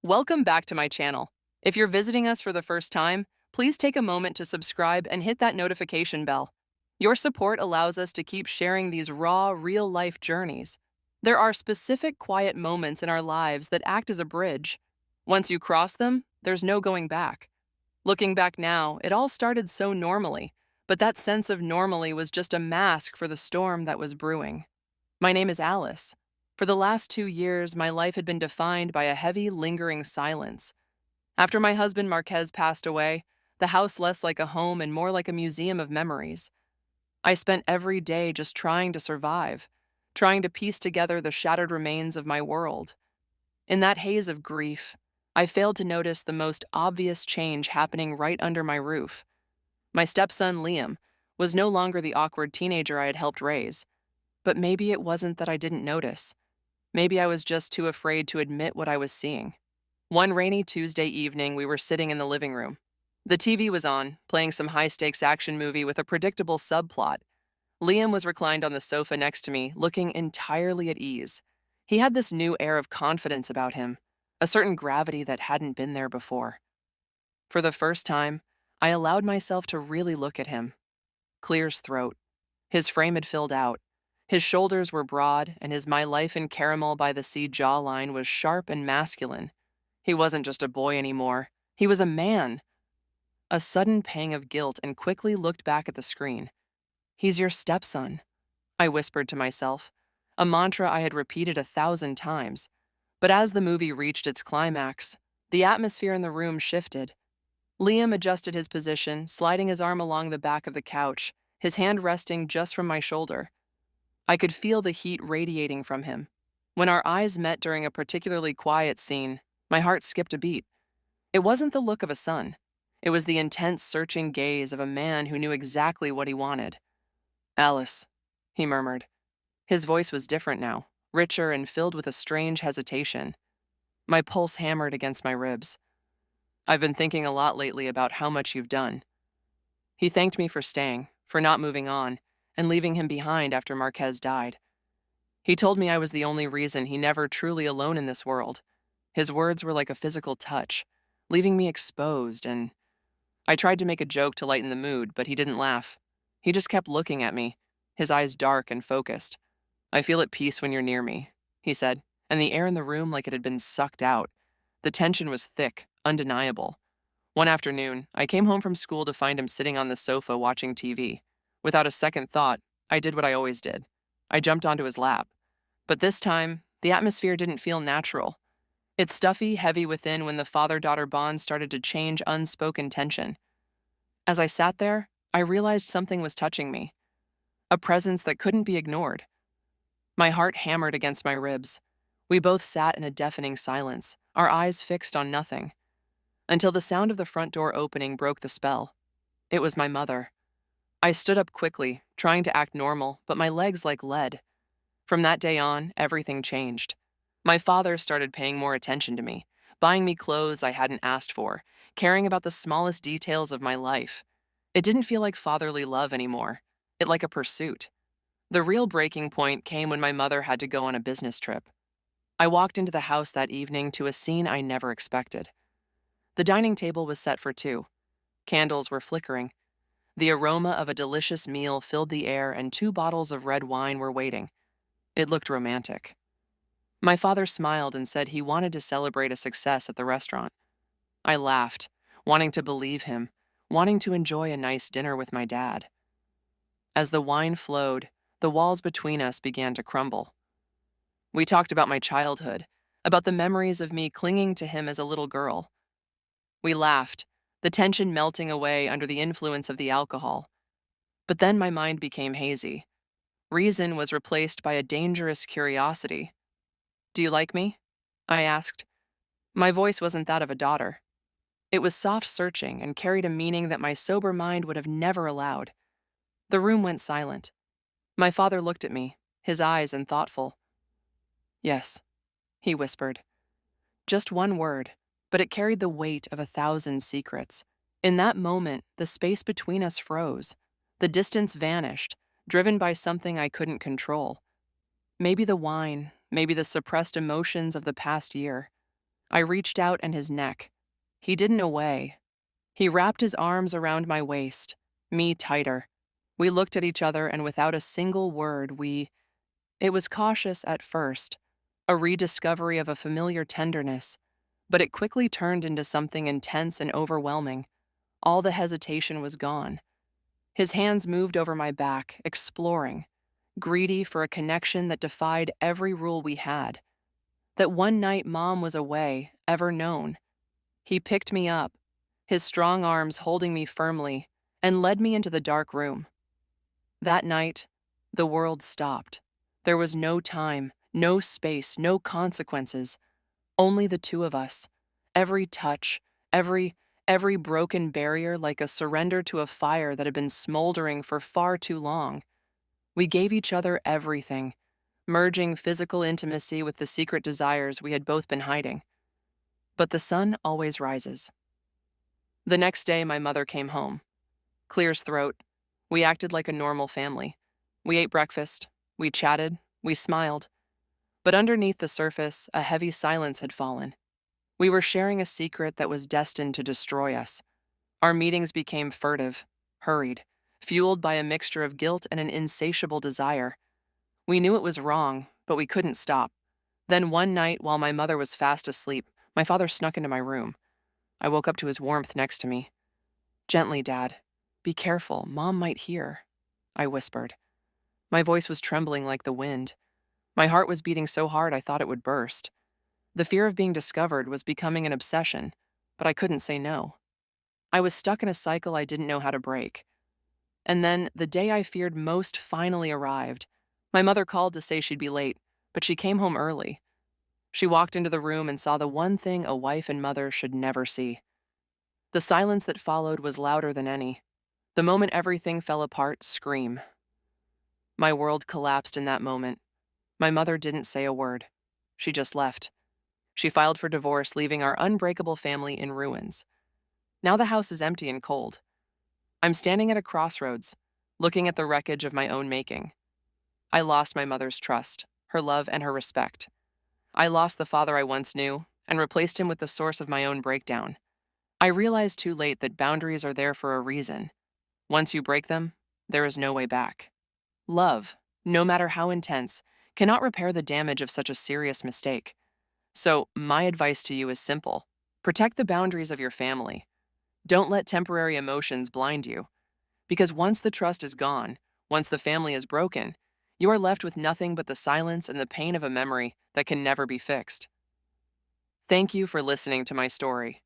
Welcome back to my channel. If you're visiting us for the first time, please take a moment to subscribe and hit that notification bell. Your support allows us to keep sharing these raw, real-life journeys. There are specific quiet moments in our lives that act as a bridge. Once you cross them, there's no going back. Looking back now, it all started so normally, but that sense of normally was just a mask for the storm that was brewing. My name is Alice. For the last 2 years, my life had been defined by a heavy, lingering silence. After my husband Marquez passed away, the house less like a home and more like a museum of memories. I spent every day just trying to survive, trying to piece together the shattered remains of my world. In that haze of grief, I failed to notice the most obvious change happening right under my roof. My stepson, Liam, was no longer the awkward teenager I had helped raise. But maybe it wasn't that I didn't notice. Maybe I was just too afraid to admit what I was seeing. One rainy Tuesday evening, we were sitting in the living room. The TV was on, playing some high-stakes action movie with a predictable subplot. Liam was reclined on the sofa next to me, looking entirely at ease. He had this new air of confidence about him, a certain gravity that hadn't been there before. For the first time, I allowed myself to really look at him. Clear as throat. His frame had filled out. His shoulders were broad, and his "my life in caramel by the sea" jawline was sharp and masculine. He wasn't just a boy anymore. He was a man. A sudden pang of guilt and quickly looked back at the screen. "He's your stepson," I whispered to myself, a mantra I had repeated 1,000 times. But as the movie reached its climax, the atmosphere in the room shifted. Liam adjusted his position, sliding his arm along the back of the couch, his hand resting just from my shoulder. I could feel the heat radiating from him. When our eyes met during a particularly quiet scene, my heart skipped a beat. It wasn't the look of a son. It was the intense, searching gaze of a man who knew exactly what he wanted. "Alice," he murmured. His voice was different now, richer and filled with a strange hesitation. My pulse hammered against my ribs. "I've been thinking a lot lately about how much you've done." He thanked me for staying, for not moving on, and leaving him behind after Marquez died. He told me I was the only reason he never truly alone in this world. His words were like a physical touch, leaving me exposed, and I tried to make a joke to lighten the mood, but he didn't laugh. He just kept looking at me, his eyes dark and focused. "I feel at peace when you're near me," he said, and the air in the room like it had been sucked out. The tension was thick, undeniable. One afternoon, I came home from school to find him sitting on the sofa watching TV. Without a second thought, I did what I always did. I jumped onto his lap. But this time, the atmosphere didn't feel natural. It's stuffy, heavy within when the father-daughter bond started to change unspoken tension. As I sat there, I realized something was touching me. A presence that couldn't be ignored. My heart hammered against my ribs. We both sat in a deafening silence, our eyes fixed on nothing. Until the sound of the front door opening broke the spell. It was my mother. I stood up quickly, trying to act normal, but my legs like lead. From that day on, everything changed. My father started paying more attention to me, buying me clothes I hadn't asked for, caring about the smallest details of my life. It didn't feel like fatherly love anymore, it like a pursuit. The real breaking point came when my mother had to go on a business trip. I walked into the house that evening to a scene I never expected. The dining table was set for two. Candles were flickering. The aroma of a delicious meal filled the air, and 2 bottles of red wine were waiting. It looked romantic. My father smiled and said he wanted to celebrate a success at the restaurant. I laughed, wanting to believe him, wanting to enjoy a nice dinner with my dad. As the wine flowed, the walls between us began to crumble. We talked about my childhood, about the memories of me clinging to him as a little girl. We laughed, the tension melting away under the influence of the alcohol. But then my mind became hazy. Reason was replaced by a dangerous curiosity. "Do you like me?" I asked. My voice wasn't that of a daughter. It was soft searching and carried a meaning that my sober mind would have never allowed. The room went silent. My father looked at me, his eyes unthoughtful. "Yes," he whispered. Just one word, but it carried the weight of 1,000 secrets. In that moment, the space between us froze. The distance vanished, driven by something I couldn't control. Maybe the wine, maybe the suppressed emotions of the past year. I reached out and his neck. He didn't away. He wrapped his arms around my waist, me tighter. We looked at each other, and without a single word, it was cautious at first, a rediscovery of a familiar tenderness, but it quickly turned into something intense and overwhelming. All the hesitation was gone. His hands moved over my back, exploring, greedy for a connection that defied every rule we had. That one night Mom was away, ever known. He picked me up, his strong arms holding me firmly, and led me into the dark room. That night, the world stopped. There was no time, no space, no consequences, only the two of us. Every touch, every broken barrier like a surrender to a fire that had been smoldering for far too long. We gave each other everything, merging physical intimacy with the secret desires we had both been hiding. But the sun always rises. The next day, my mother came home. Clear as throat. We acted like a normal family. We ate breakfast. We chatted. We smiled. But underneath the surface, a heavy silence had fallen. We were sharing a secret that was destined to destroy us. Our meetings became furtive, hurried, fueled by a mixture of guilt and an insatiable desire. We knew it was wrong, but we couldn't stop. Then one night, while my mother was fast asleep, my father snuck into my room. I woke up to his warmth next to me. "Gently, Dad. Be careful. Mom might hear," I whispered. My voice was trembling like the wind. My heart was beating so hard I thought it would burst. The fear of being discovered was becoming an obsession, but I couldn't say no. I was stuck in a cycle I didn't know how to break. And then, the day I feared most finally arrived. My mother called to say she'd be late, but she came home early. She walked into the room and saw the one thing a wife and mother should never see. The silence that followed was louder than any. The moment everything fell apart, scream. My world collapsed in that moment. My mother didn't say a word. She just left. She filed for divorce, leaving our unbreakable family in ruins. Now the house is empty and cold. I'm standing at a crossroads, looking at the wreckage of my own making. I lost my mother's trust, her love, and her respect. I lost the father I once knew and replaced him with the source of my own breakdown. I realized too late that boundaries are there for a reason. Once you break them, there is no way back. Love, no matter how intense, cannot repair the damage of such a serious mistake. So, my advice to you is simple. Protect the boundaries of your family. Don't let temporary emotions blind you. Because once the trust is gone, once the family is broken, you are left with nothing but the silence and the pain of a memory that can never be fixed. Thank you for listening to my story.